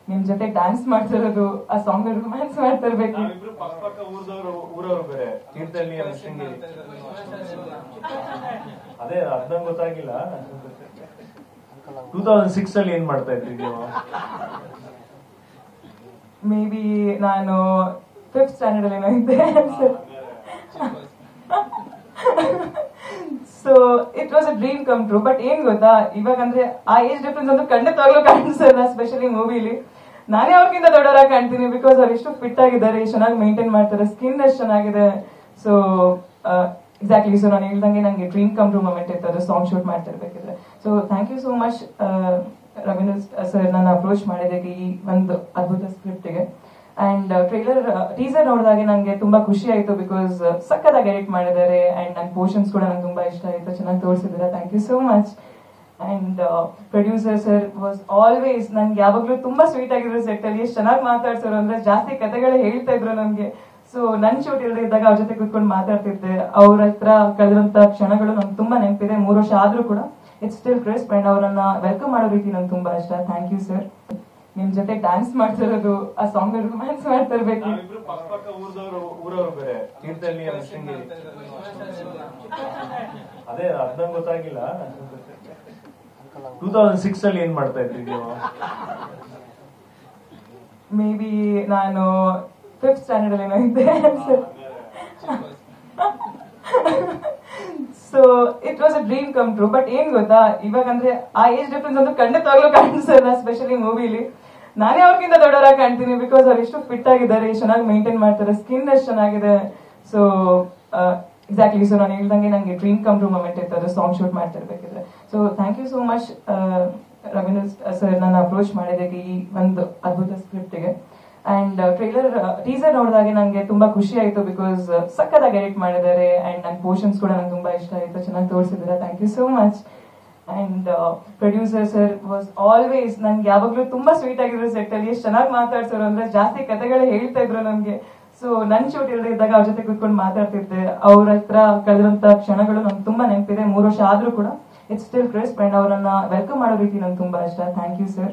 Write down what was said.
ನಿಮ್ ಜೊತೆ ಡ್ಯಾನ್ಸ್ ಮಾಡ್ತಿರೋದು, ಆ ಸಾಂಗ್ ರೊಮ್ಯಾನ್ಸ್ ಮಾಡ್ತಿರ್ಬೇಕು. ಅದೇ ಅರ್ಧ ಗೊತ್ತಾಗಿಲ್ಲ. 2006 ಅಲ್ಲಿ ಏನ್ ಮಾಡ್ತಾ ಇದ್ರಿ ನೀವು? ಮೇ ಬಿ ನಾನು 5th ಸ್ಟ್ಯಾಂಡರ್ಡ್ ಅಲ್ಲಿ ಏನೋ ಇದ್ದೆ. So it was a dream come true. But ಏನ್ ಗೊತ್ತಾ, ಇವಾಗ ಅಂದ್ರೆ ಆ ಏಜ್ ಡಿಫ್ರೆನ್ಸ್ ಅಂತೂ ಖಂಡಿತವಾಗ್ಲೂ ಕಾಣಿಸಲ್ಲ, ಸ್ಪೆಷಲಿ ಮೂವಿಲಿ. ನಾನೇ ಅವ್ರಿಗಿಂತ ದೊಡ್ಡವರಾಗಿ ಕಾಣ್ತೀನಿ, ಬಿಕಾಸ್ ಅವ್ರು ಎಷ್ಟು ಫಿಟ್ ಆಗಿದ್ದಾರೆ, ಎಷ್ಟು ಚೆನ್ನಾಗಿ ಮೇಂಟೈನ್ ಮಾಡ್ತಾರೆ, ಸ್ಕಿನ್ ಎಷ್ಟು ಚೆನ್ನಾಗಿದೆ. ಸೊ ಎಕ್ಸಾಕ್ಟ್ಲಿ, ಸೊ ನಾನು ಹೇಳ್ದಂಗೆ ನಂಗೆ ಡ್ರೀಮ್ ಕಮ್ ಟ್ರೂ ಮೂಮೆಂಟ್ ಇತ್ತು, ಅದು ಸಾಂಗ್ ಶೂಟ್ ಮಾಡ್ತಿರ್ಬೇಕಿದ್ರೆ. So thank you so much Ravindra sir ನನ್ನ ಅಪ್ರೋಚ್ ಮಾಡಿದ್ದಕ್ಕೆ ಈ ಒಂದು ಅದ್ಭುತ ಸ್ಕ್ರಿಪ್ಟ್ಗೆ. ಅಂಡ್ ಟೀಸರ್ ನೋಡಿದಾಗೆ ನಂಗೆ ತುಂಬಾ ಖುಷಿ ಆಯ್ತು, ಬಿಕಾಸ್ ಸಕ್ಕತ್ತಾಗಿ ಎಡಿಟ್ ಮಾಡಿದ್ದಾರೆ. ಅಂಡ್ ನನ್ನ ಪೋರ್ಷನ್ಸ್ ಕೂಡ ನಂಗೆ ತುಂಬಾ ಇಷ್ಟ ಆಯ್ತು, ಚೆನ್ನಾಗಿ ತೋರಿಸಿದ್ದಾರೆ. Thank you so much. And producer sir was always ನನ್ಗೆ ಯಾವಾಗ್ಲೂ ತುಂಬಾ ಸ್ವೀಟ್ ಆಗಿದ್ರು ಸೆಟ್ ಅಲ್ಲಿ. ಎಷ್ಟು ಚೆನ್ನಾಗಿ ಮಾತಾಡ್ಸೋರು ಅಂದ್ರೆ, ಜಾಸ್ತಿ ಕಥೆಗಳೇ ಹೇಳ್ತಾ ಇದ್ರು ನಮ್ಗೆ. ಸೊ ನನ್ ಶೂಟ್ ಇಲ್ಲದೆ ಇದ್ದಾಗ ಅವ್ರ ಜೊತೆ ಕೂತ್ಕೊಂಡು ಮಾತಾಡ್ತಿದ್ದೆ. ಅವ್ರ ಹತ್ರ ಕಳೆದಂತ ಕ್ಷಣಗಳು ನಂಗೆ ತುಂಬಾ ನೆನಪಿದೆ. 3 ವರ್ಷ ಆದ್ರೂ ಕೂಡ ಇಟ್ಸ್ ಸ್ಟಿಲ್ ಕ್ರಿಸ್ಪ್. ಅಂಡ್ ಅವರನ್ನ ವೆಲ್ಕಮ್ ಮಾಡೋ ರೀತಿ ನಂಗೆ ತುಂಬಾ ಇಷ್ಟ. Thank you sir. ನಿಮ್ ಜೊತೆ ಡ್ಯಾನ್ಸ್ ಮಾಡ್ತಿರೋದು, ಆ ಸಾಂಗ್ ರೊಮ್ಯಾನ್ಸ್ ಮಾಡ್ತಿರ್ಬೇಕು. ಅದೇ ಅರ್ಧ ಗೊತ್ತಾಗಿಲ್ಲ. 2006 ಅಲ್ಲಿ ಏನ್ ಮಾಡ್ತಾ ಇದ್ರಿ ನೀವು? ಮೇ ಬಿ ನಾನು 5th ಸ್ಟ್ಯಾಂಡರ್ಡ್ ಅಲ್ಲಿ ಏನೋ ಇದ್ದೆ. So it was a dream come true. But ಏನ್ ಗೊತ್ತಾ, ಇವಾಗ ಅಂದ್ರೆ ಆ ಏಜ್ ಡಿಫ್ರೆನ್ಸ್ ಅಂತೂ ಖಂಡಿತವಾಗ್ಲೂ ಕಾಣಿಸಲ್ಲ, ಸ್ಪೆಷಲಿ ಮೂವಿಲಿ. ನಾನೇ ಅವ್ರಿಗಿಂತ ದೊಡ್ಡವರಾಗಿ ಕಾಣ್ತೀನಿ, ಬಿಕಾಸ್ ಅವ್ರು ಎಷ್ಟು ಫಿಟ್ ಆಗಿದ್ದಾರೆ, ಎಷ್ಟು ಚೆನ್ನಾಗಿ ಮೇಂಟೈನ್ ಮಾಡ್ತಾರೆ, ಸ್ಕಿನ್ ಎಷ್ಟು ಚೆನ್ನಾಗಿದೆ. ಸೊ ಎಕ್ಸಾಕ್ಟ್ಲಿ, ಸೊ ನಾನು ಹೇಳ್ದಂಗೆ ನಂಗೆ ಡ್ರೀಮ್ ಕಮ್ ಟ್ರೂ ಮೂಮೆಂಟ್ ಇತ್ತು, ಅದು ಸಾಂಗ್ ಶೂಟ್ ಮಾಡ್ತಿರ್ಬೇಕಿದ್ರೆ. So thank you so much Ravindra sir ನನ್ನ ಅಪ್ರೋಚ್ ಮಾಡಿದ್ದಕ್ಕೆ ಈ ಒಂದು ಅದ್ಭುತ ಸ್ಕ್ರಿಪ್ಟ್ಗೆ. ಅಂಡ್ ಟೀಸರ್ ನೋಡಿದಾಗೆ ನಂಗೆ ತುಂಬಾ ಖುಷಿ ಆಯ್ತು, ಬಿಕಾಸ್ ಸಕ್ಕತ್ತಾಗಿ ಎಡಿಟ್ ಮಾಡಿದ್ದಾರೆ. ಅಂಡ್ ನನ್ನ ಪೋರ್ಷನ್ಸ್ ಕೂಡ ನಂಗೆ ತುಂಬಾ ಇಷ್ಟ ಆಯ್ತು, ಚೆನ್ನಾಗಿ ತೋರಿಸಿದ್ದಾರೆ. Thank you so much. And producer sir was always ನನ್ಗೆ ಯಾವಾಗ್ಲೂ ತುಂಬಾ ಸ್ವೀಟ್ ಆಗಿದ್ರು ಸೆಟ್ ಅಲ್ಲಿ. ಎಷ್ಟು ಚೆನ್ನಾಗಿ ಮಾತಾಡ್ಸೋರು ಅಂದ್ರೆ, ಜಾಸ್ತಿ ಕಥೆಗಳೇ ಹೇಳ್ತಾ ಇದ್ರು ನಮ್ಗೆ. ಸೊ ನನ್ ಶೂಟ್ ಇಲ್ಲದೆ ಇದ್ದಾಗ ಅವ್ರ ಜೊತೆ ಕೂತ್ಕೊಂಡು ಮಾತಾಡ್ತಿದ್ದೆ. ಅವ್ರ ಹತ್ರ ಕಳೆದಂತ ಕ್ಷಣಗಳು ನಂಗೆ ತುಂಬಾ ನೆನಪಿದೆ. 3 ವರ್ಷ ಆದ್ರೂ ಕೂಡ ಇಟ್ಸ್ ಸ್ಟಿಲ್ ಕ್ರಿಸ್ಪ್. ಅಂಡ್ ಅವರನ್ನ ವೆಲ್ಕಮ್ ಮಾಡೋ ರೀತಿ ನಂಗೆ ತುಂಬಾ ಇಷ್ಟ. Thank you sir.